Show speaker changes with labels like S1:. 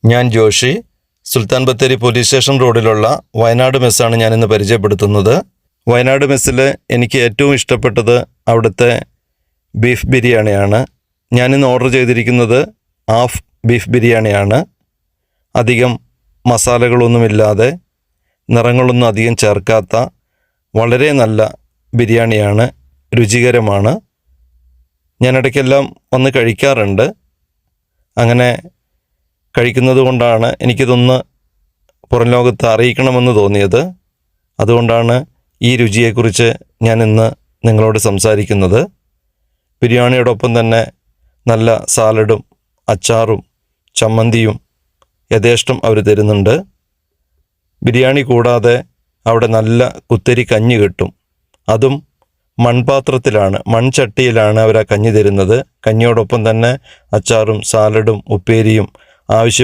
S1: ഞാൻ Joshi. Sultan Bathery police station റോഡിലുള്ള വയനാട് മെസ്സാണ് ഞാനിന്ന് പരിചയപ്പെടുത്തുന്നത്. വയനാട് മെസ്സിൽ എനിക്ക് ഏറ്റവും ഇഷ്ടപ്പെട്ടത് അവിടുത്തെ ബീഫ് ബിരിയാണിയാണ്. ഞാനിന്ന് ഓർഡർ ചെയ്തിരിക്കുന്നത് ഹാഫ് ബീഫ് ബിരിയാണിയാണ്. അധികം മസാലകളൊന്നുമില്ലാതെ, നിറങ്ങളൊന്നും അധികം ചേർക്കാത്ത വളരെ നല്ല ബിരിയാണിയാണ്. രുചികരമാണ്. ഞാൻ ഇടയ്ക്കെല്ലാം വന്ന് കഴിക്കാറുണ്ട്. അങ്ങനെ കഴിക്കുന്നത് കൊണ്ടാണ് എനിക്കിതൊന്ന് പുറം ലോകത്ത് അറിയിക്കണമെന്ന് തോന്നിയത്. അതുകൊണ്ടാണ് ഈ രുചിയെക്കുറിച്ച് ഞാൻ ഇന്ന് നിങ്ങളോട് സംസാരിക്കുന്നത്. ബിരിയാണിയോടൊപ്പം തന്നെ നല്ല സാലഡും അച്ചാറും ചമ്മന്തിയും യഥേഷ്ടം അവർ തരുന്നുണ്ട്. ബിരിയാണി കൂടാതെ അവിടെ നല്ല കുത്തരി കഞ്ഞി കിട്ടും. അതും മൺപാത്രത്തിലാണ്, മൺചട്ടിയിലാണ് അവർ ആ കഞ്ഞി തരുന്നത്. കഞ്ഞിയോടൊപ്പം തന്നെ അച്ചാറും സാലഡും ഉപ്പേരിയും ആവശ്യം